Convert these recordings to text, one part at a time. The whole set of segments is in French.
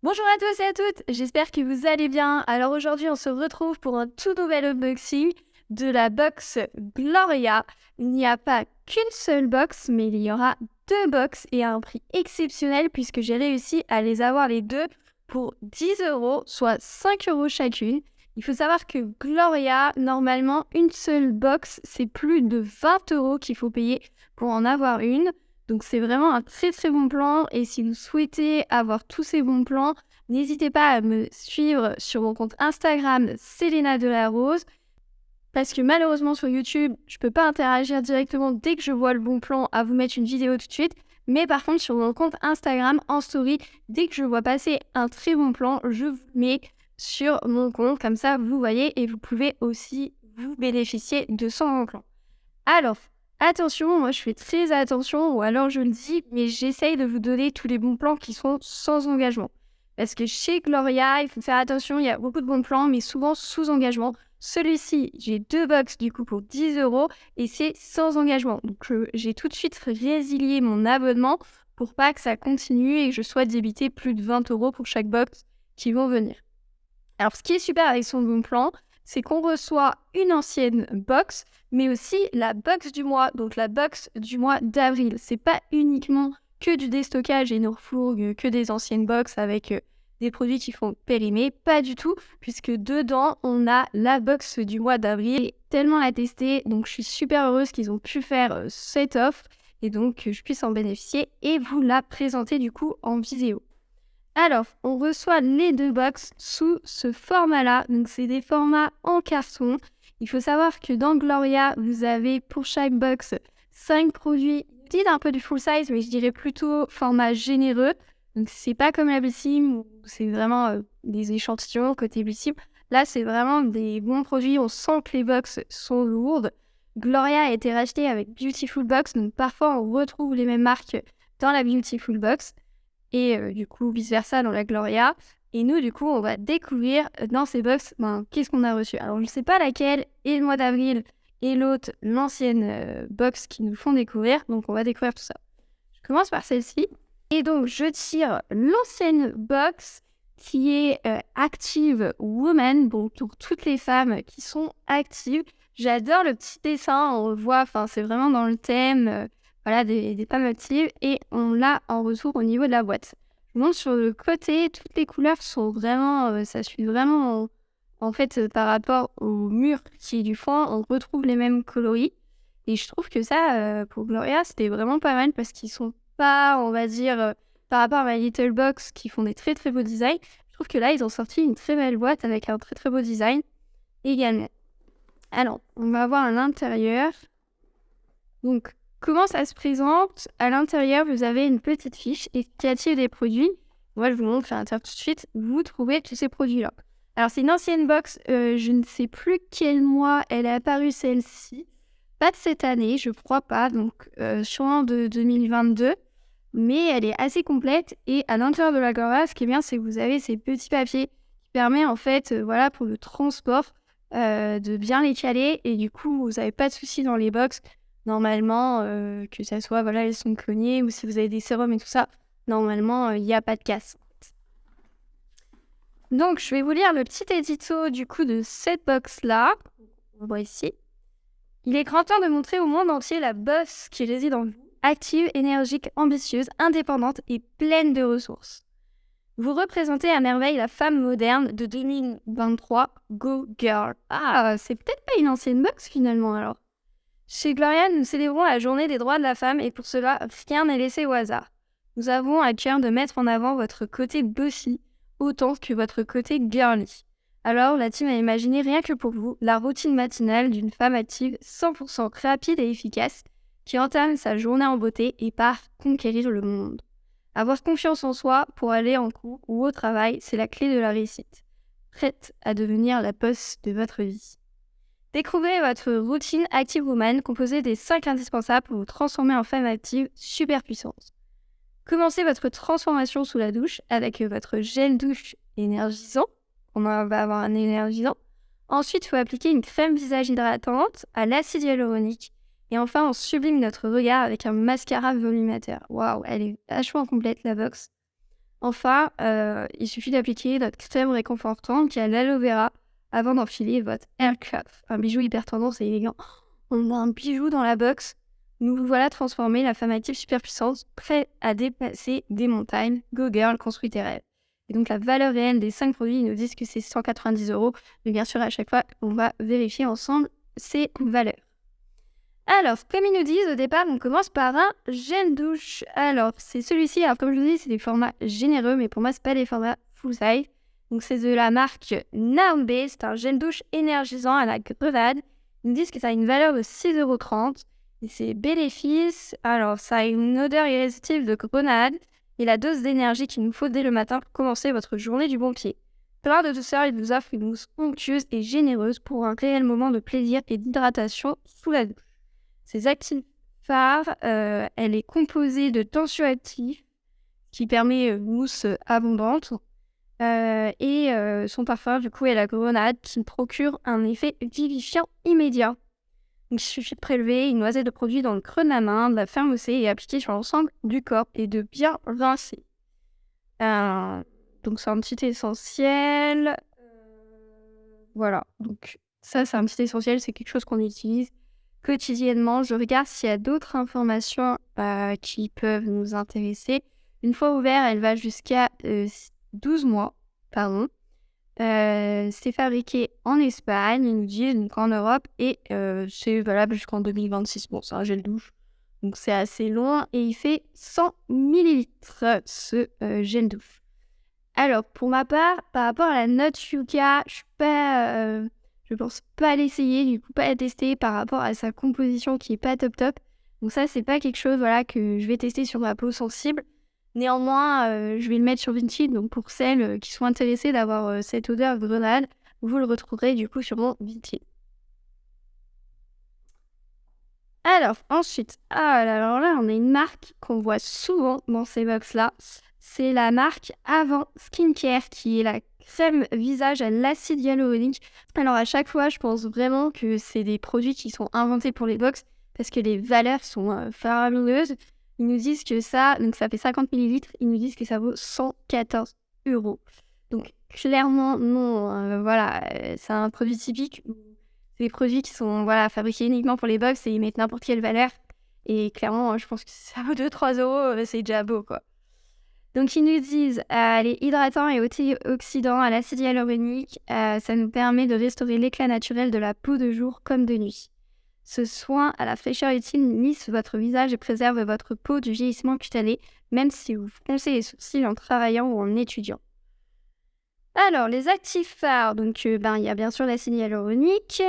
Bonjour à tous et à toutes, j'espère que vous allez bien. Alors aujourd'hui, on se retrouve pour un tout nouvel unboxing de la box Gloria. Il n'y a pas qu'une seule box, mais il y aura deux box et à un prix exceptionnel puisque j'ai réussi à les avoir les deux pour 10 €, soit 5 € chacune. Il faut savoir que Gloria, normalement, une seule box, c'est plus de 20 € qu'il faut payer pour en avoir une. Donc c'est vraiment un très très bon plan et si vous souhaitez avoir tous ces bons plans, n'hésitez pas à me suivre sur mon compte Instagram Selena Delarose parce que malheureusement sur YouTube, je peux pas interagir directement dès que je vois le bon plan à vous mettre une vidéo tout de suite. Mais par contre sur mon compte Instagram en story, dès que je vois passer un très bon plan, je vous le mets sur mon compte. Comme ça, vous voyez et vous pouvez aussi vous bénéficier de ce bon plan. Alors, attention, moi je fais très attention, ou alors je le dis, mais j'essaye de vous donner tous les bons plans qui sont sans engagement. Parce que chez Gloria, il faut faire attention, il y a beaucoup de bons plans, mais souvent sous engagement. Celui-ci, j'ai deux box du coup pour 10 € et c'est sans engagement. Donc j'ai tout de suite résilié mon abonnement pour pas que ça continue et que je sois débité plus de 20 € pour chaque box qui vont venir. Alors, ce qui est super avec son bon plan, c'est qu'on reçoit une ancienne box, mais aussi la box du mois, donc la box du mois d'avril. C'est pas uniquement que du déstockage et nos refourgues, que des anciennes box avec des produits qui font périmer, pas du tout, puisque dedans, on a la box du mois d'avril. J'ai tellement la tester, donc je suis super heureuse qu'ils ont pu faire cette offre et donc que je puisse en bénéficier et vous la présenter du coup en vidéo. Alors, on reçoit les deux box sous ce format-là. Donc, c'est des formats en carton. Il faut savoir que dans Gloria, vous avez pour chaque box 5 produits. Je dis un peu du full size, mais je dirais plutôt format généreux. Donc, c'est pas comme la Blissim où c'est vraiment des échantillons côté Blissim. Là, c'est vraiment des bons produits. On sent que les box sont lourdes. Gloria a été rachetée avec Beautiful Box. Donc, parfois, on retrouve les mêmes marques dans la Beautiful Box. Et du coup, vice-versa dans la Gloria. Et nous, du coup, on va découvrir dans ces box, qu'est-ce qu'on a reçu. Alors, je ne sais pas laquelle est le mois d'avril et l'autre, l'ancienne box qui nous font découvrir. Donc, on va découvrir tout ça. Je commence par celle-ci. Et donc, je tire l'ancienne box qui est Active Woman. Bon, pour toutes les femmes qui sont actives. J'adore le petit dessin. On voit, c'est vraiment dans le thème. Voilà, des femmes actives et on l'a en retour au niveau de la boîte. Je vous montre sur le côté, toutes les couleurs sont vraiment, ça suit vraiment en fait par rapport au mur qui est du fond, on retrouve les mêmes coloris et je trouve que ça, pour Gloria, c'était vraiment pas mal parce qu'ils sont pas, on va dire, par rapport à My Little Box qui font des très très beaux designs, je trouve que là, ils ont sorti une très belle boîte avec un très très beau design également. Alors, on va voir à l'intérieur. Donc, comment ça se présente? À l'intérieur, vous avez une petite fiche explicative des produits. Moi, je vous montre à l'intérieur tout de suite. Vous trouvez tous ces produits-là. Alors, c'est une ancienne box. Je ne sais plus quel mois elle est apparue, celle-ci. Pas de cette année, je crois pas. Donc, sûrement de 2022. Mais elle est assez complète. Et à l'intérieur de la Gloria, ce qui est bien, c'est que vous avez ces petits papiers qui permettent, en fait, pour le transport, de bien les caler. Et du coup, vous n'avez pas de soucis dans les box. Normalement, que ça soit, elles sont cognées ou si vous avez des sérums et tout ça, normalement, il n'y a pas de casse. Donc, je vais vous lire le petit édito du coup de cette box-là. On voit ici. Il est grand temps de montrer au monde entier la boss qui réside en vous, active, énergique, ambitieuse, indépendante et pleine de ressources. Vous représentez à merveille la femme moderne de 2023, Go Girl. Ah, c'est peut-être pas une ancienne box finalement alors. Chez Gloria, nous célébrons la journée des droits de la femme et pour cela, rien n'est laissé au hasard. Nous avons à cœur de mettre en avant votre côté bossy autant que votre côté girly. Alors, la team a imaginé rien que pour vous la routine matinale d'une femme active 100% rapide et efficace qui entame sa journée en beauté et part conquérir le monde. Avoir confiance en soi pour aller en cours ou au travail, c'est la clé de la réussite. Prête à devenir la boss de votre vie. Découvrez votre routine Active Woman composée des 5 indispensables pour vous transformer en femme active super puissante. Commencez votre transformation sous la douche avec votre gel douche énergisant. On va avoir un énergisant. Ensuite, il faut appliquer une crème visage hydratante à l'acide hyaluronique. Et enfin, on sublime notre regard avec un mascara volumateur. Waouh, elle est vachement complète la box. Enfin, il suffit d'appliquer notre crème réconfortante qui a l'aloe vera avant d'enfiler votre aircraft. Un bijou hyper tendance et élégant. On a un bijou dans la box. Nous voilà transformés, la femme active super puissante, prête à dépasser des montagnes. Go girl, construis tes rêves. Et donc la valeur réelle des 5 produits, ils nous disent que c'est 190 €. Mais bien sûr, à chaque fois, on va vérifier ensemble ces valeurs. Alors, comme ils nous disent au départ, on commence par un gel douche. Alors, c'est celui-ci. Alors, comme je vous dis, c'est des formats généreux, mais pour moi, c'est pas des formats full size. Donc, c'est de la marque Naombe. C'est un gel douche énergisant à la grenade. Ils nous disent que ça a une valeur de 6,30 €. Et ses bénéfices, alors, ça a une odeur irrésistible de grenade et la dose d'énergie qu'il nous faut dès le matin pour commencer votre journée du bon pied. Plein de douceur, il vous offre une mousse onctueuse et généreuse pour un réel moment de plaisir et d'hydratation sous la douche. Ces actifs phares, elle est composée de tensioactifs qui permet une mousse abondante et son parfum du coup est la grenade qui procure un effet vivifiant immédiat. Donc, il suffit de prélever une noisette de produit dans le creux de la main, de la faire mousser et appliquer sur l'ensemble du corps et de bien rincer. Donc c'est un petit essentiel. Voilà, donc ça c'est un petit essentiel, c'est quelque chose qu'on utilise quotidiennement. Je regarde s'il y a d'autres informations qui peuvent nous intéresser. Une fois ouvert, elle va jusqu'à 12 mois. Pardon. C'est fabriqué en Espagne, ils nous disent, donc en Europe, et c'est valable jusqu'en 2026. Bon, c'est un gel douche, donc c'est assez long, et il fait 100 millilitres ce gel douche. Alors, pour ma part, par rapport à la note Yuka, je pense pas l'essayer, du coup pas la tester par rapport à sa composition qui est pas top top. Donc ça, c'est pas quelque chose voilà, que je vais tester sur ma peau sensible. Néanmoins, je vais le mettre sur Vinted, donc pour celles qui sont intéressées d'avoir cette odeur grenade, vous le retrouverez du coup sur mon Vinted. Alors, ensuite, alors là, on a une marque qu'on voit souvent dans ces box-là. C'est la marque Avant Skincare, qui est la crème visage à l'acide hyaluronique. Alors, à chaque fois, je pense vraiment que c'est des produits qui sont inventés pour les box parce que les valeurs sont faramineuses. Ils nous disent que ça, donc ça fait 50 millilitres, ils nous disent que ça vaut 114 €. Donc, clairement, non, voilà, c'est un produit typique. C'est des produits qui sont fabriqués uniquement pour les box et ils mettent n'importe quelle valeur. Et clairement, je pense que ça vaut 2-3 €, c'est déjà beau, quoi. Donc, ils nous disent elle est hydratant et antioxydant à l'acide hyaluronique. Ça nous permet de restaurer l'éclat naturel de la peau de jour comme de nuit. Ce soin à la fraîcheur utile lisse votre visage et préserve votre peau du vieillissement cutané, même si vous froncez les sourcils en travaillant ou en étudiant. Alors, les actifs phares, donc il y a bien sûr l'acide hyaluronique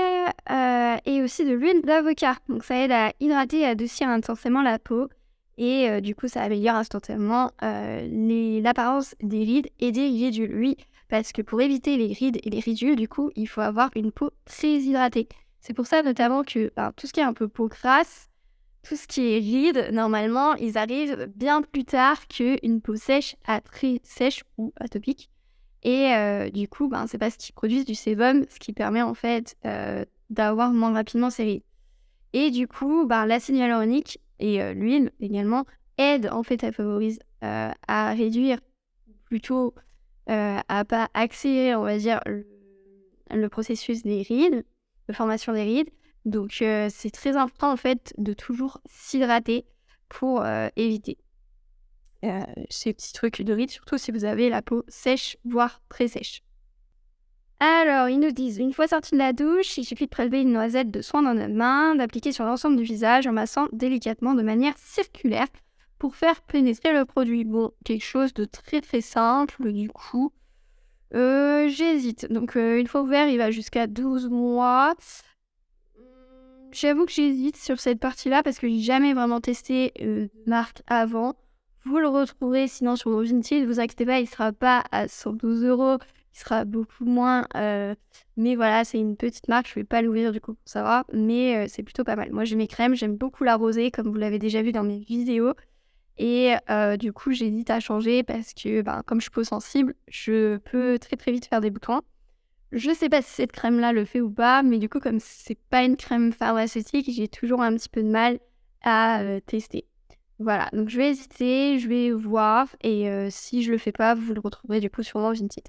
et aussi de l'huile d'avocat. Donc, ça aide à hydrater et à adoucir intensément la peau. Et du coup, ça améliore instantanément l'apparence des rides et des ridules. Oui, parce que pour éviter les rides et les ridules, du coup, il faut avoir une peau très hydratée. C'est pour ça notamment que tout ce qui est un peu peau grasse, tout ce qui est rides, normalement, ils arrivent bien plus tard qu'une peau sèche à très sèche ou atopique. Et du coup, c'est parce qu'ils produisent du sébum, ce qui permet en fait d'avoir moins rapidement ces rides. Et du coup, l'acide hyaluronique et l'huile également aident en fait à réduire, plutôt à pas accélérer, on va dire, le processus des rides, de formation des rides. Donc c'est très important en fait de toujours s'hydrater pour éviter ces petits trucs de rides, surtout si vous avez la peau sèche, voire très sèche. Alors, ils nous disent, une fois sorti de la douche, il suffit de prélever une noisette de soin dans notre main, d'appliquer sur l'ensemble du visage en massant délicatement de manière circulaire pour faire pénétrer le produit. Bon, quelque chose de très très simple, du coup, j'hésite. Donc, une fois ouvert, il va jusqu'à 12 mois. J'avoue que j'hésite sur cette partie-là parce que j'ai jamais vraiment testé de marque avant. Vous le retrouverez sinon sur mon Vinted, ne vous inquiétez pas, il ne sera pas à 112 €, il sera beaucoup moins. Mais voilà, c'est une petite marque, je ne vais pas l'ouvrir du coup pour savoir, mais c'est plutôt pas mal. Moi j'ai mes crèmes, j'aime beaucoup la rosée comme vous l'avez déjà vu dans mes vidéos. Et du coup j'hésite à changer parce que comme je suis peau sensible, je peux très très vite faire des boutons. Je sais pas si cette crème-là le fait ou pas, mais du coup comme c'est pas une crème pharmaceutique, j'ai toujours un petit peu de mal à tester. Voilà, donc je vais hésiter, je vais voir et si je le fais pas, vous le retrouverez du coup sur mon Vinted.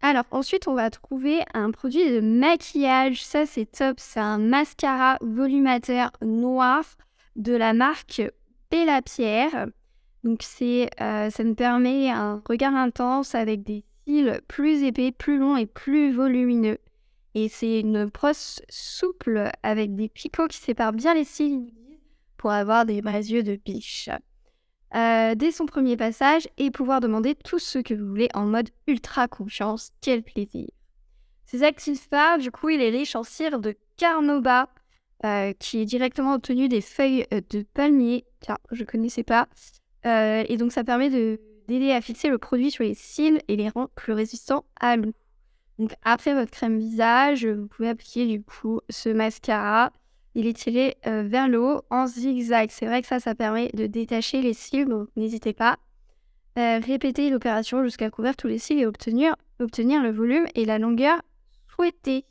Alors ensuite, on va trouver un produit de maquillage. Ça, c'est top. C'est un mascara volumateur noir de la marque Bella Pierre. Donc ça nous permet un regard intense avec des cils plus épais, plus longs et plus volumineux. Et c'est une brosse souple avec des picots qui séparent bien les cils pour avoir des vrais yeux de biche. Dès son premier passage et pouvoir demander tout ce que vous voulez en mode ultra confiance. Quel plaisir! Ces actifs phares, du coup, il est riche en cire de carnauba, qui est directement obtenu des feuilles de palmier. Tiens, je connaissais pas. Et donc, ça permet d'aider à fixer le produit sur les cils et les rend plus résistants à l'eau. Donc, après votre crème visage, vous pouvez appliquer du coup ce mascara. Il est tiré vers le haut en zigzag. C'est vrai que ça permet de détacher les cils, donc n'hésitez pas. Répétez l'opération jusqu'à couvrir tous les cils et obtenir le volume et la longueur souhaitée.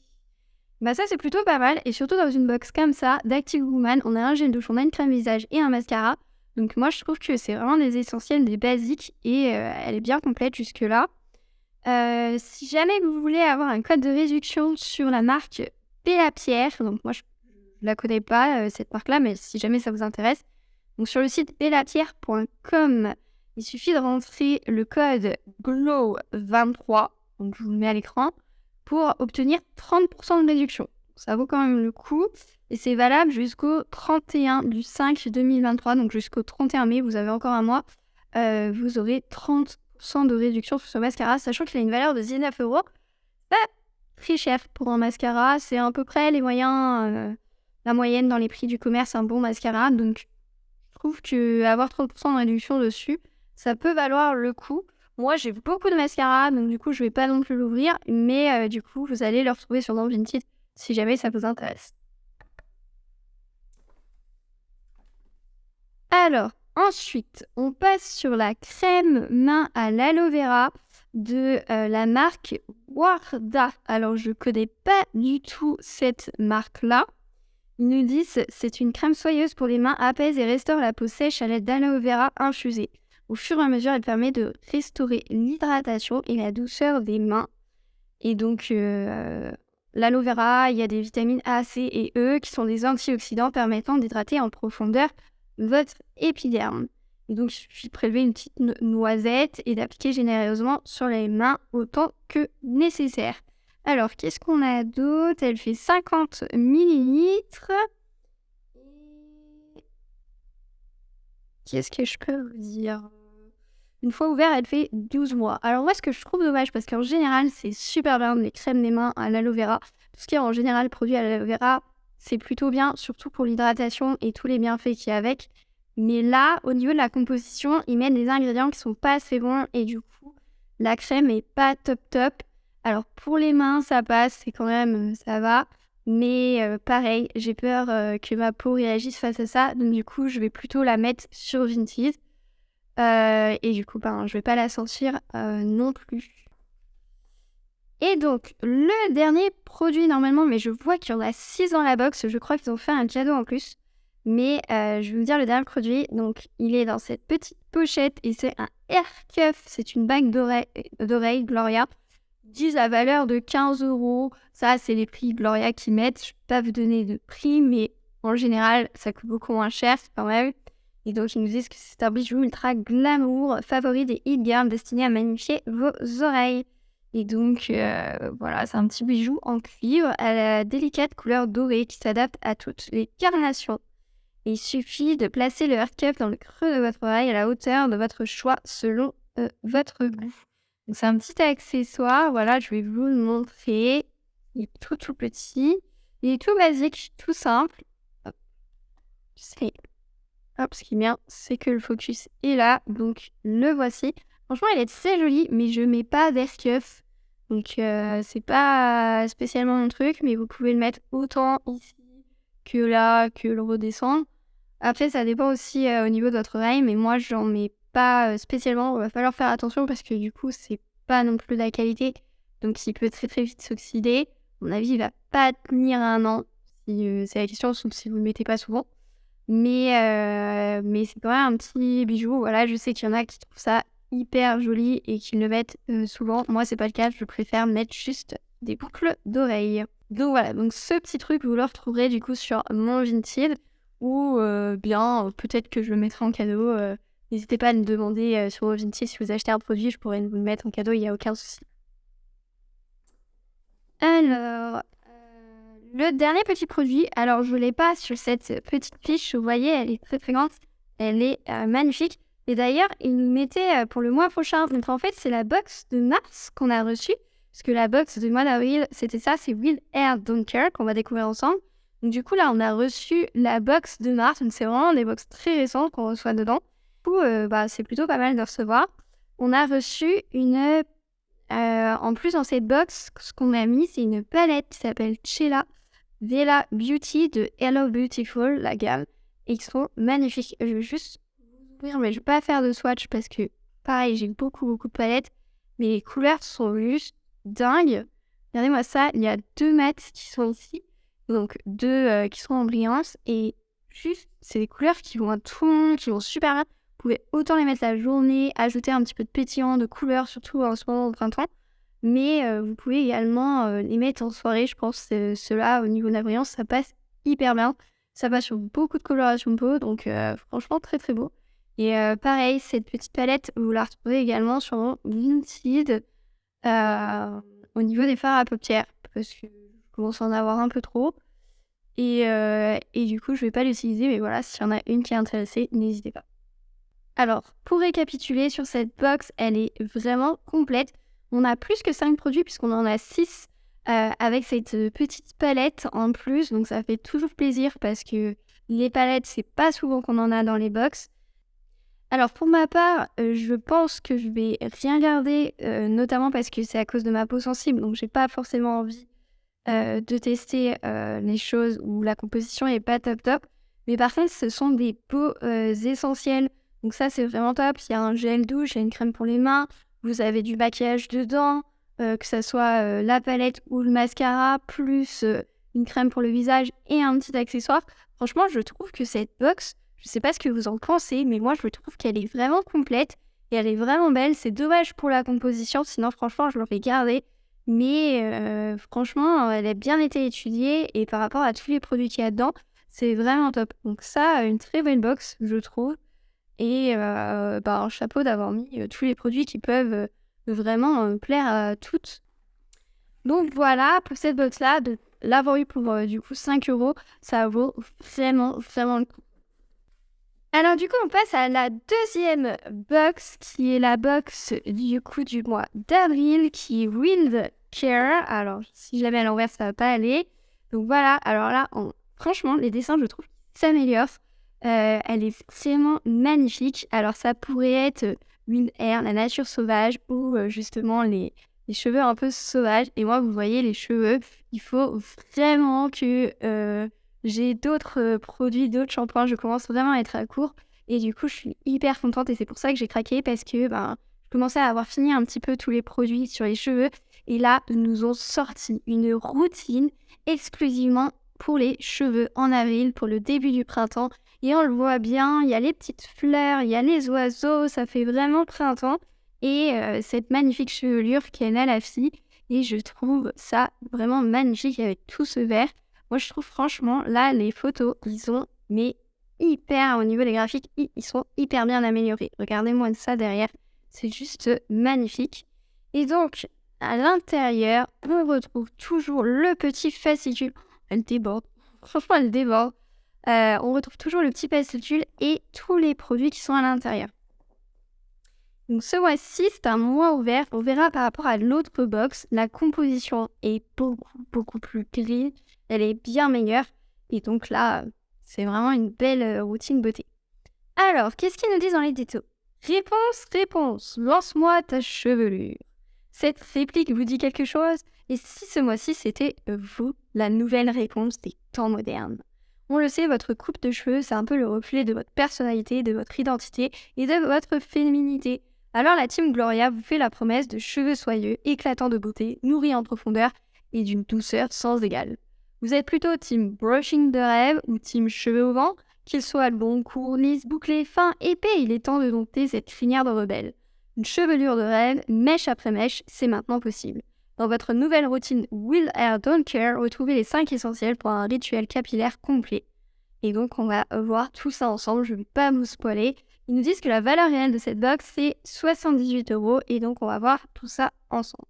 Bah ça, c'est plutôt pas mal. Et surtout dans une box comme ça, d'Active Woman, on a un gel douche, on a une crème visage et un mascara. Donc moi, je trouve que c'est vraiment des essentiels, des basiques. Et elle est bien complète jusque-là. Si jamais vous voulez avoir un code de réduction sur la marque Bella Pierre, donc moi je la connais pas cette marque-là, mais si jamais ça vous intéresse, donc sur le site bellapierre.com, il suffit de rentrer le code GLOW23, donc je vous le mets à l'écran, pour obtenir 30% de réduction. Ça vaut quand même le coup et c'est valable jusqu'au 31/5/2023, donc jusqu'au 31 mai, vous avez encore un mois, vous aurez 30% de réduction sur ce mascara, sachant qu'il a une valeur de 19€. Pas très cher pour un mascara, c'est à peu près les moyens, la moyenne dans les prix du commerce, un bon mascara. Donc, je trouve qu'avoir 30% de réduction dessus, ça peut valoir le coup. Moi, j'ai beaucoup de mascara, donc du coup, je vais pas non plus l'ouvrir. Mais du coup, vous allez le retrouver sur mon Vinted si jamais ça vous intéresse. Alors, ensuite, on passe sur la crème main à l'aloe vera de la marque Warda. Alors, je connais pas du tout cette marque-là. Ils nous disent c'est une crème soyeuse pour les mains, apaise et restaure la peau sèche à l'aide d'aloe vera infusée. Au fur et à mesure, elle permet de restaurer l'hydratation et la douceur des mains. Et donc, l'aloe vera, il y a des vitamines A, C et E qui sont des antioxydants permettant d'hydrater en profondeur votre épiderme. Et donc, il suffit de prélever une petite noisette et d'appliquer généreusement sur les mains autant que nécessaire. Alors, qu'est-ce qu'on a d'autre? Elle fait 50 millilitres. Qu'est-ce que je peux vous dire? Une fois ouverte, elle fait 12 mois. Alors moi, ce que je trouve dommage, parce qu'en général, c'est super bien les crèmes des mains à l'aloe vera. Tout ce qui est en général produit à l'aloe vera, c'est plutôt bien, surtout pour l'hydratation et tous les bienfaits qu'il y a avec. Mais là, au niveau de la composition, ils mettent des ingrédients qui sont pas assez bons et du coup, la crème est pas top. Alors pour les mains, ça passe, c'est quand même, ça va. Mais pareil, j'ai peur que ma peau réagisse face à ça. Donc du coup, je vais plutôt la mettre sur Vinted. Et du coup, je vais pas la sentir non plus. Et donc, le dernier produit normalement, mais je vois qu'il y en a 6 dans la box. Je crois qu'ils ont fait un cadeau en plus. Mais je vais vous dire le dernier produit. Donc, il est dans cette petite pochette et c'est un hair cuff. C'est une bague d'oreille Gloria. Ils disent la valeur de 15€. Ça, c'est les prix Gloria qui mettent. Je ne vais pas vous donner de prix, mais en général, ça coûte beaucoup moins cher quand même. Et donc, ils nous disent que c'est un bijou ultra glamour, favori des hit girls destiné à magnifier vos oreilles. Et donc, voilà, c'est un petit bijou en cuivre à la délicate couleur dorée qui s'adapte à toutes les carnations. Et il suffit de placer le hair cuff dans le creux de votre oreille à la hauteur de votre choix selon votre goût. Donc, c'est un petit accessoire. Voilà, je vais vous le montrer. Il est tout petit. Il est tout basique, tout simple. Hop. Ce qui est bien, c'est que le focus est là, donc le voici. Franchement, il est très joli, mais je mets pas d'hair cuff. Donc, c'est pas spécialement mon truc, mais vous pouvez le mettre autant ici que là, que le redescendre. Après, ça dépend aussi au niveau de votre oreille, mais moi, j'en mets pas spécialement. Il va falloir faire attention parce que du coup, c'est pas non plus de la qualité. Donc, il peut très vite s'oxyder. À mon avis, il va pas tenir un an. Si c'est la question, sauf si vous le mettez pas souvent. Mais c'est quand même un petit bijou. Voilà, je sais qu'il y en a qui trouvent ça hyper joli et qui le mettent souvent. Moi, c'est pas le cas. Je préfère mettre juste des boucles d'oreilles. Donc voilà, donc ce petit truc, vous le retrouverez du coup sur mon Vinted ou peut-être que je le mettrai en cadeau. N'hésitez pas à me demander sur mon Vinted si vous achetez un produit, je pourrais vous le mettre en cadeau, il n'y a aucun souci. Alors, le dernier petit produit, alors je ne l'ai pas sur cette petite fiche, vous voyez, elle est très très grande, elle est magnifique. Et d'ailleurs, il nous mettait pour le mois prochain. Donc en fait, c'est la box de mars qu'on a reçue. Parce que la box du mois d'avril, c'était ça, c'est Will Air Don't Care qu'on va découvrir ensemble. Donc du coup, là, on a reçu la box de mars. Donc c'est vraiment des box très récentes qu'on reçoit dedans. Du coup, c'est plutôt pas mal de recevoir. On a reçu en plus, dans cette box, ce qu'on a mis, c'est une palette qui s'appelle Chela Vela Beauty de Hello Beautiful, la gamme. Et ils sont magnifiques. Je vais juste ouvrir, mais je vais pas faire de swatch parce que, pareil, j'ai beaucoup de palettes. Mais les couleurs sont juste dingues. Regardez-moi ça, il y a 2 mats qui sont ici. Donc 2 qui sont en brillance. Et juste, c'est des couleurs qui vont à tout le monde, qui vont super bien. Vous pouvez autant les mettre la journée, ajouter un petit peu de pétillant, de couleurs, surtout en ce moment au printemps. Mais vous pouvez également les mettre en soirée, je pense. Ceux-là, au niveau de la brillance, ça passe hyper bien. Ça passe sur beaucoup de colorations de peau, donc franchement, très très beau. Et pareil, cette petite palette, vous la retrouvez également sur mon Vinted au niveau des fards à paupières, parce que je commence à en avoir un peu trop. Et du coup, je vais pas l'utiliser, mais voilà, s'il y en a une qui est intéressée, n'hésitez pas. Alors, pour récapituler sur cette box, elle est vraiment complète. On a plus que 5 produits puisqu'on en a 6 avec cette petite palette en plus. Donc ça fait toujours plaisir parce que les palettes, c'est pas souvent qu'on en a dans les box. Alors pour ma part, je pense que je vais rien garder, notamment parce que c'est à cause de ma peau sensible. Donc j'ai pas forcément envie de tester les choses où la composition est pas top. Mais par contre, ce sont des peaux essentielles. Donc ça, c'est vraiment top. Il y a un gel douche, il y a une crème pour les mains. Vous avez du maquillage dedans, que ça soit la palette ou le mascara, plus une crème pour le visage et un petit accessoire. Franchement, je trouve que cette box, je sais pas ce que vous en pensez, mais moi, je trouve qu'elle est vraiment complète et elle est vraiment belle. C'est dommage pour la composition, sinon franchement, je l'aurais gardée. Mais franchement, elle a bien été étudiée et par rapport à tous les produits qu'il y a dedans, c'est vraiment top. Donc ça, une très belle box, je trouve. Et un chapeau d'avoir mis tous les produits qui peuvent vraiment plaire à toutes. Donc voilà, pour cette box-là, de l'avoir eu pour du coup 5 €, ça vaut vraiment le coup. Alors du coup, on passe à la deuxième box, qui est la box du coup du mois d'avril, qui est Wild Care. Alors, si je la mets à l'envers, ça va pas aller. Donc voilà, alors là, franchement, les dessins, je trouve, s'améliorent. Elle est vraiment magnifique. Alors ça pourrait être Wild Air, la nature sauvage, ou justement les cheveux un peu sauvages. Et moi, vous voyez, les cheveux, il faut vraiment que j'ai d'autres produits, d'autres shampoings. Je commence vraiment à être à court. Et du coup, je suis hyper contente. Et c'est pour ça que j'ai craqué, parce que je commençais à avoir fini un petit peu tous les produits sur les cheveux. Et là, ils nous ont sorti une routine exclusivement pour les cheveux en avril, pour le début du printemps. Et on le voit bien, il y a les petites fleurs, il y a les oiseaux, ça fait vraiment printemps. Et cette magnifique chevelure qu'elle a, la fille. Et je trouve ça vraiment magnifique avec tout ce vert. Moi, je trouve franchement, là, les photos, ils sont hyper, au niveau des graphiques, ils sont hyper bien améliorés. Regardez-moi ça derrière, c'est juste magnifique. Et donc, à l'intérieur, on retrouve toujours le petit fascicule. Elle déborde, franchement, elle déborde. On retrouve toujours le petit fascicule et tous les produits qui sont à l'intérieur. Donc ce mois-ci, c'est un mois ouvert. On verra par rapport à l'autre box, la composition est beaucoup plus clean. Elle est bien meilleure. Et donc là, c'est vraiment une belle routine beauté. Alors, qu'est-ce qu'ils nous disent dans les détails ? Réponse, lance-moi ta chevelure. Cette réplique vous dit quelque chose ? Et si ce mois-ci, c'était vous, la nouvelle réponse des temps modernes ? On le sait, votre coupe de cheveux, c'est un peu le reflet de votre personnalité, de votre identité et de votre féminité. Alors la team Gloria vous fait la promesse de cheveux soyeux, éclatants de beauté, nourris en profondeur et d'une douceur sans égale. Vous êtes plutôt team brushing de rêve ou team cheveux au vent ? Qu'il soit long, court, lisse, bouclé, fin, épais, il est temps de dompter cette crinière de rebelle. Une chevelure de rêve, mèche après mèche, c'est maintenant possible. Dans votre nouvelle routine Will Hair Don't Care, retrouvez les 5 essentiels pour un rituel capillaire complet. Et donc on va voir tout ça ensemble, je ne vais pas vous spoiler. Ils nous disent que la valeur réelle de cette box c'est 78 € et donc on va voir tout ça ensemble.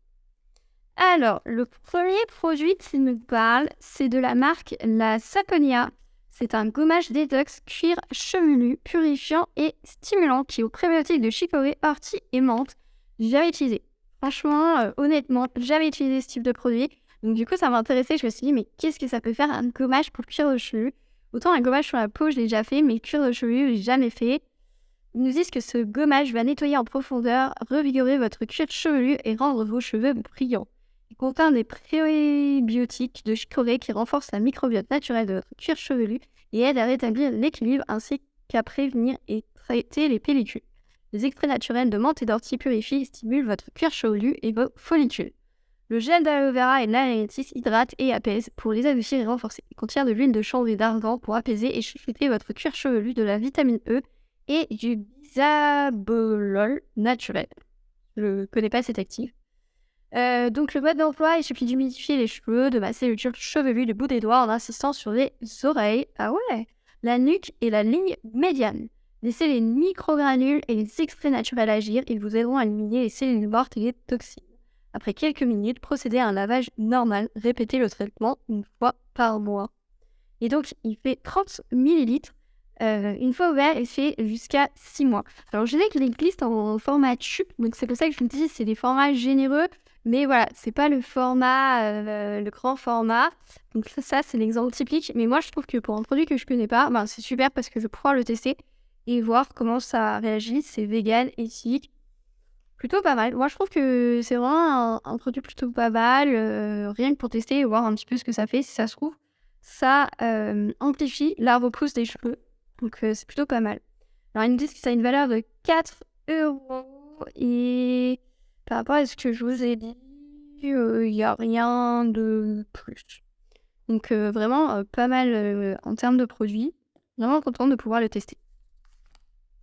Alors, le premier produit qui nous parle, c'est de la marque La Saponia. C'est un gommage détox cuir chevelu, purifiant et stimulant qui est aux prébiotiques de chicorée, ortie et menthe. J'ai jamais utilisé. Franchement, honnêtement, jamais utilisé ce type de produit. Donc du coup, ça m'a intéressée. Je me suis dit, mais qu'est-ce que ça peut faire un gommage pour le cuir de chevelu? Autant un gommage sur la peau, je l'ai déjà fait, mais le cuir de chevelu, je l'ai jamais fait. Ils nous disent que ce gommage va nettoyer en profondeur, revigorer votre cuir chevelu et rendre vos cheveux brillants. Il contient des prébiotiques de chicorée qui renforcent la microbiote naturelle de votre cuir chevelu et aide à rétablir l'équilibre ainsi qu'à prévenir et traiter les pellicules. Les extraits naturels de menthe et d'ortie purifient et stimulent votre cuir chevelu et vos follicules. Le gel d'aloe vera et de l'analytis hydrate et apaise pour les adoucir et renforcer. Il contient de l'huile de chanvre et d'argan pour apaiser et chouchouter votre cuir chevelu, de la vitamine E et du bisabolol naturel. Je ne connais pas cet actif. Donc le mode d'emploi, il suffit d'humidifier les cheveux, de masser le cuir chevelu du bout des doigts en insistant sur les oreilles, la nuque et la ligne médiane. Laissez les microgranules et les extraits naturels agir, ils vous aideront à éliminer les cellules mortes et les toxines. Après quelques minutes, procédez à un lavage normal, répétez le traitement une fois par mois. Et donc il fait 30 ml. Une fois ouvert, il fait jusqu'à 6 mois. Alors je sais que les listes en format tube, donc c'est pour ça que je me dis c'est des formats généreux. Mais voilà, c'est pas le format, le grand format. Donc ça c'est l'exemple typique. Mais moi, je trouve que pour un produit que je connais pas, c'est super parce que je vais pouvoir le tester et voir comment ça réagit. C'est vegan, éthique. Plutôt pas mal. Moi, je trouve que c'est vraiment un produit plutôt pas mal. Rien que pour tester et voir un petit peu ce que ça fait. Si ça se trouve, ça amplifie la repousse des cheveux. Donc c'est plutôt pas mal. Alors ils me disent que ça a une valeur de 4 € et par rapport à ce que je vous ai dit, il n'y a rien de plus. Donc vraiment pas mal en termes de produits. Vraiment contente de pouvoir le tester.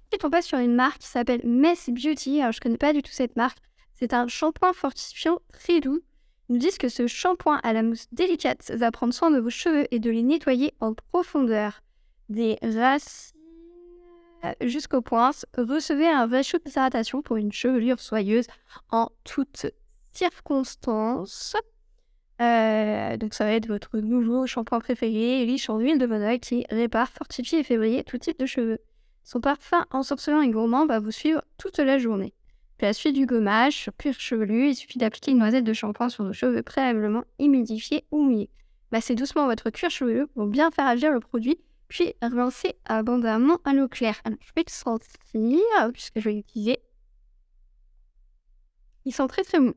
Ensuite, on passe sur une marque qui s'appelle Mess Beauty. Alors je connais pas du tout cette marque. C'est un shampoing fortifiant très doux. Ils nous disent que ce shampoing à la mousse délicate va prendre soin de vos cheveux et de les nettoyer en profondeur. Des racines jusqu'aux pointes, recevez un vrai shoot d'hydratation pour une chevelure soyeuse en toutes circonstances. Donc ça va être votre nouveau shampoing préféré, riche en huile de monoeil qui répare, fortifie et fait briller tout type de cheveux. Son parfum ensorcelant et gourmand va vous suivre toute la journée. Puis à la suite du gommage sur cuir chevelu, il suffit d'appliquer une noisette de shampoing sur vos cheveux préalablement humidifiés ou mouillés. Massez doucement votre cuir chevelu pour bien faire agir le produit, puis rincez abondamment à l'eau claire. Alors, je vais le sentir, puisque je vais l'utiliser. Il sent très très bon.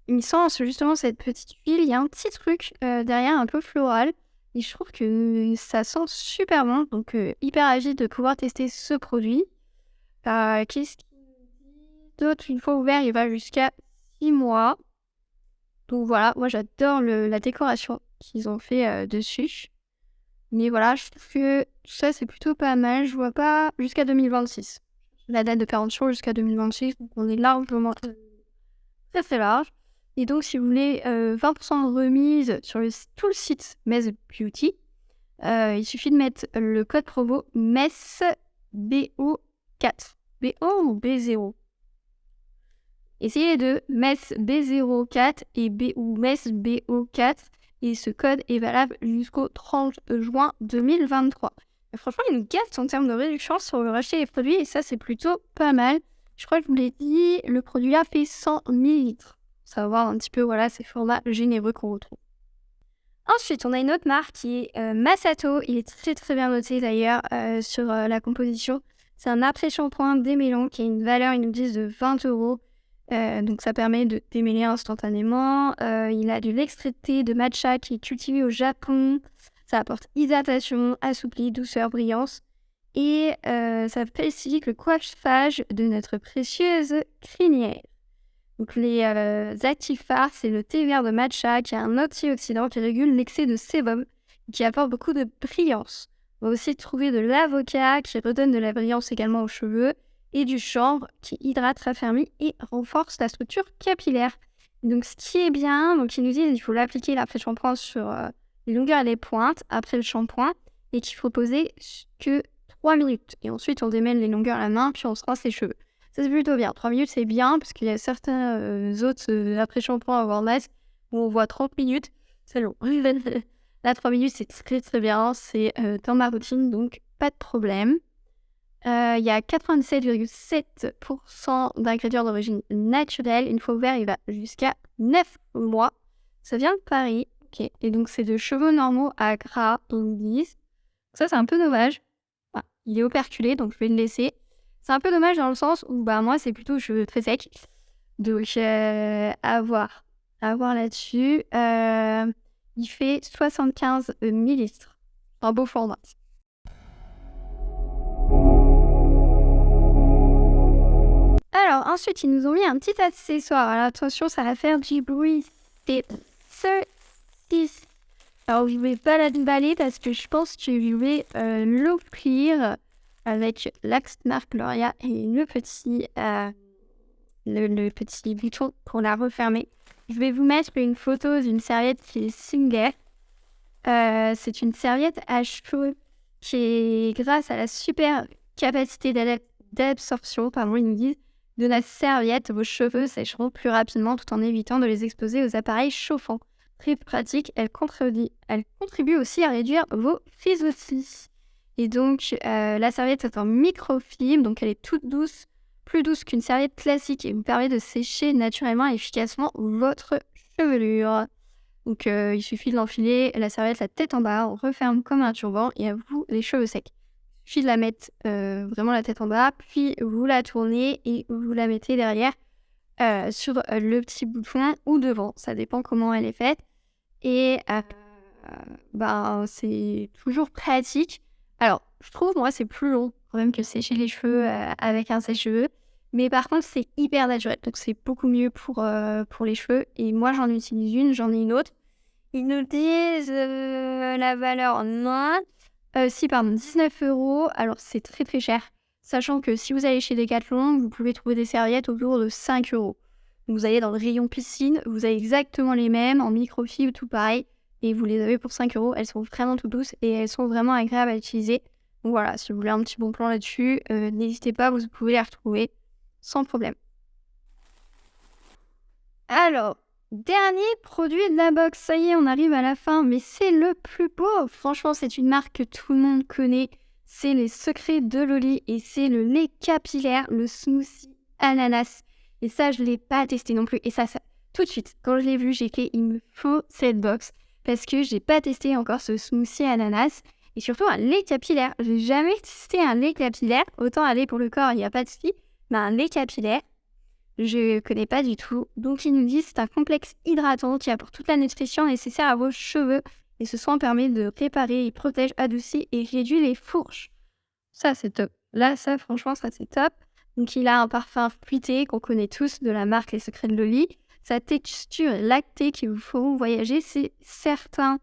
Il sent justement cette petite huile. Il y a un petit truc derrière, un peu floral. Et je trouve que ça sent super bon. Donc, hyper agile de pouvoir tester ce produit. Qu'est-ce qu'il dit d'autre? Une fois ouvert, il va jusqu'à 6 mois. Donc voilà, moi j'adore la décoration qu'ils ont fait dessus. Mais voilà, je trouve que ça, c'est plutôt pas mal. Je vois pas jusqu'à 2026. La date de péremption jusqu'à 2026, donc on est largement très très large. Et donc, si vous voulez 20% de remise sur tout le site Mess Beauty, il suffit de mettre le code promo MESSBO4. BO ou B0? Essayez les deux, MESSB04 et ou MESSBO4. Et ce code est valable jusqu'au 30 juin 2023. Et franchement, il nous gâte en termes de réduction sur le rachat des produits. Et ça, c'est plutôt pas mal. Je crois que je vous l'ai dit, le produit là fait 100 ml. Ça va voir un petit peu, voilà, ces formats généreux qu'on retrouve. Ensuite, on a une autre marque qui est Masato. Il est très très bien noté d'ailleurs sur la composition. C'est un après-shampoing démêlant qui a une valeur, ils nous disent, de 20 €. Donc ça permet de démêler instantanément. Il a de l'extrait de thé de matcha qui est cultivé au Japon. Ça apporte hydratation, assoupli, douceur, brillance. Et ça facilite le coiffage de notre précieuse crinière. Donc les actifs phares, c'est le thé vert de matcha qui a un antioxydant qui régule l'excès de sébum et qui apporte beaucoup de brillance. On va aussi trouver de l'avocat qui redonne de la brillance également aux cheveux et du chanvre qui hydrate, raffermit et renforce la structure capillaire. Donc ce qui est bien, donc ils nous disent qu'il faut l'appliquer l'après-shampoing sur les longueurs et les pointes après le shampoing et qu'il faut poser que 3 minutes. Et ensuite on démêle les longueurs à la main puis on se rince les cheveux. Ça c'est plutôt bien. 3 minutes c'est bien parce qu'il y a certains autres après-shampoing avant masque où on voit 30 minutes. C'est long. Là 3 minutes c'est très très bien. C'est dans ma routine donc pas de problème. Il y a 87,7% d'ingrédients d'origine naturelle. Une fois ouvert, il va jusqu'à 9 mois. Ça vient de Paris. Ok. Et donc, c'est de cheveux normaux à gras, ils me disent. Ça, c'est un peu dommage. Enfin, il est operculé, donc je vais le laisser. C'est un peu dommage dans le sens où moi, c'est plutôt cheveux très secs. Donc, à voir. À voir là-dessus. Il fait 75 millilitres. Un beau format. Alors, ensuite, ils nous ont mis un petit accessoire. Alors, attention, ça va faire du bruit. C'est ceci. Alors, je vais pas la déballer parce que je pense que je vais l'offrir avec l'Axe Marque Gloria et le petit bouton pour la refermer. Je vais vous mettre une photo d'une serviette qui est Singer. C'est une serviette à cheveux qui est grâce à la super capacité d'absorption, ils nous disent, de la serviette, vos cheveux sécheront plus rapidement tout en évitant de les exposer aux appareils chauffants. Très pratique, elle contribue aussi à réduire vos frizz aussi. Et donc, la serviette est en microfibre, donc elle est toute douce, plus douce qu'une serviette classique et vous permet de sécher naturellement et efficacement votre chevelure. Donc, il suffit de l'enfiler, la serviette la tête en bas, on referme comme un turban et à vous les cheveux secs. Il suffit de la mettre vraiment la tête en bas, puis vous la tournez et vous la mettez derrière sur le petit bouton ou devant. Ça dépend comment elle est faite. Et c'est toujours pratique. Alors, je trouve, moi, c'est plus long quand même que sécher les cheveux avec un sèche-cheveux. Mais par contre, c'est hyper naturel. Donc, c'est beaucoup mieux pour les cheveux. Et moi, j'en utilise une, j'en ai une autre. Ils nous disent la valeur, non. 19 €. Alors, c'est très très cher. Sachant que si vous allez chez Decathlon, vous pouvez trouver des serviettes autour de 5 €. Vous allez dans le rayon piscine, vous avez exactement les mêmes, en microfibre, tout pareil. Et vous les avez pour 5 €. Elles sont vraiment toutes douces et elles sont vraiment agréables à utiliser. Donc voilà, si vous voulez un petit bon plan là-dessus, n'hésitez pas, vous pouvez les retrouver sans problème. Alors, dernier produit de la box, ça y est, on arrive à la fin, mais c'est le plus beau. Franchement, c'est une marque que tout le monde connaît. C'est les secrets de Loli et c'est le lait capillaire, le smoothie ananas. Et ça, je ne l'ai pas testé non plus. Et ça, tout de suite, quand je l'ai vu, j'ai fait, il me faut cette box parce que j'ai pas testé encore ce smoothie ananas et surtout un lait capillaire. J'ai jamais testé un lait capillaire. Autant aller pour le corps, il n'y a pas de souci, mais un lait capillaire, je connais pas du tout. Donc, ils nous disent c'est un complexe hydratant qui apporte toute la nutrition nécessaire à vos cheveux. Et ce soin permet de réparer, il protège, adoucit et réduit les fourches. Ça, c'est top. Là, ça, franchement, ça, c'est top. Donc, il a un parfum fruité qu'on connaît tous de la marque Les Secrets de Loli. Sa texture est lactée qui vous feront voyager, c'est certain.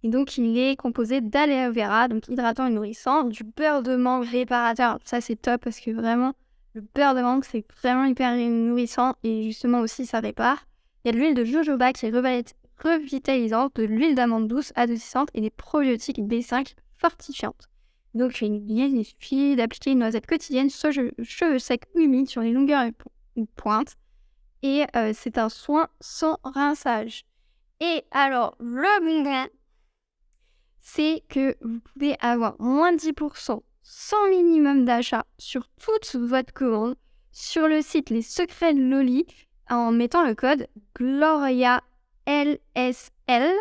Et donc, il est composé d'aloe vera, donc hydratant et nourrissant, du beurre de mangue réparateur. Ça, c'est top parce que vraiment, le beurre de mangue, c'est vraiment hyper nourrissant et justement aussi, ça répare. Il y a de l'huile de jojoba qui est revitalisante, de l'huile d'amande douce, adoucissante et des probiotiques B5 fortifiantes. Donc, il suffit d'appliquer une noisette quotidienne sur cheveux secs ou humides sur les longueurs et pointes. Et c'est un soin sans rinçage. Et alors, le bon, c'est que vous pouvez avoir moins de 10% sans minimum d'achat sur toute votre commande sur le site Les Secrets de Loli en mettant le code Gloria LSL,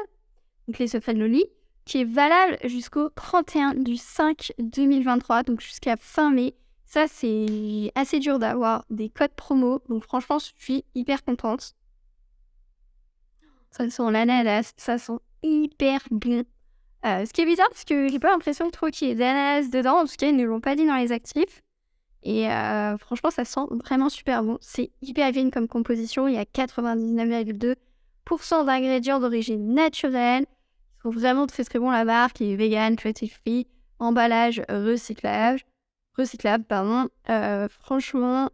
donc Les Secrets de Loli, qui est valable jusqu'au 31/5/2023, donc jusqu'à fin mai. Ça, c'est assez dur d'avoir des codes promo, donc franchement, je suis hyper contente. Ça sent l'ananas, ça sent hyper bon. Ce qui est bizarre, parce que j'ai pas l'impression trop qu'il y ait d'ananas dedans, en tout cas, ils ne l'ont pas dit dans les actifs. Et franchement, ça sent vraiment super bon. C'est hyper bien comme composition, il y a 99,2% d'ingrédients d'origine naturelle. Ils sont vraiment très très bons, la marque, il est vegan, cruelty free. emballage recyclable, pardon. Franchement,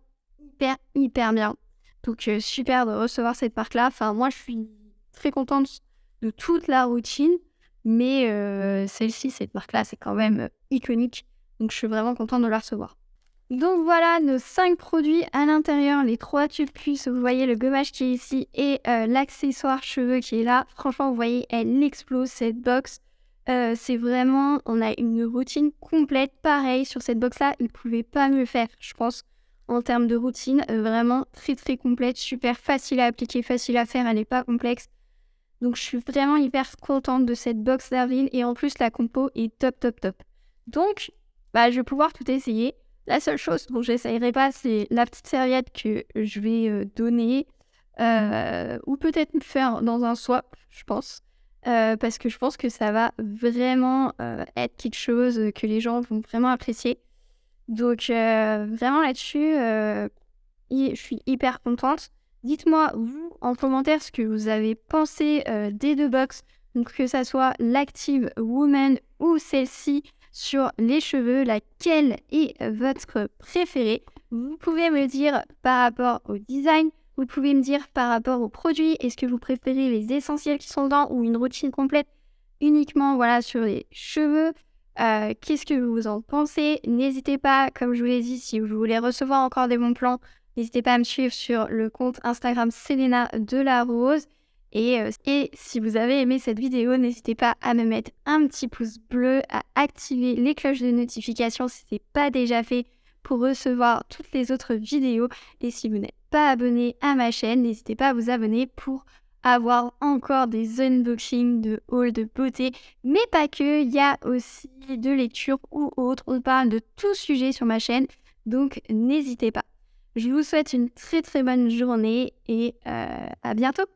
hyper bien. Donc super de recevoir cette marque-là. Enfin, moi, je suis très contente de toute la routine, mais celle-ci, cette marque-là, c'est quand même iconique. Donc je suis vraiment contente de la recevoir. Donc voilà nos 5 produits à l'intérieur, les 3 tubes cuisses, vous voyez le gommage qui est ici et l'accessoire cheveux qui est là. Franchement, vous voyez, elle explose cette box. C'est vraiment, on a une routine complète. Pareil, sur cette box-là, ils ne pouvaient pas mieux faire, je pense, en termes de routine. Vraiment très très complète, super facile à appliquer, facile à faire, elle n'est pas complexe. Donc je suis vraiment hyper contente de cette box d'Avril et en plus la compo est top. Donc, je vais pouvoir tout essayer. La seule chose dont j'essayerai pas, c'est la petite serviette que je vais donner ou peut-être me faire dans un swap, je pense. Parce que je pense que ça va vraiment être quelque chose que les gens vont vraiment apprécier. Donc vraiment là-dessus, je suis hyper contente. Dites-moi, vous, en commentaire, ce que vous avez pensé des 2 box. Donc que ça soit l'Active Woman ou celle-ci sur les cheveux, laquelle est votre préférée. Vous pouvez me dire par rapport au design, vous pouvez me dire par rapport aux produits, est-ce que vous préférez les essentiels qui sont dedans ou une routine complète uniquement sur les cheveux. Qu'est-ce que vous en pensez? N'hésitez pas, comme je vous l'ai dit, si vous voulez recevoir encore des bons plans, n'hésitez pas à me suivre sur le compte Instagram Selena Delarose. Et si vous avez aimé cette vidéo, n'hésitez pas à me mettre un petit pouce bleu, à activer les cloches de notification si ce n'est pas déjà fait pour recevoir toutes les autres vidéos. Et si vous n'êtes pas abonné à ma chaîne, n'hésitez pas à vous abonner pour avoir encore des unboxings de hauls de beauté. Mais pas que, il y a aussi de lecture ou autre. On parle de tout sujet sur ma chaîne, donc n'hésitez pas. Je vous souhaite une très très bonne journée et à bientôt.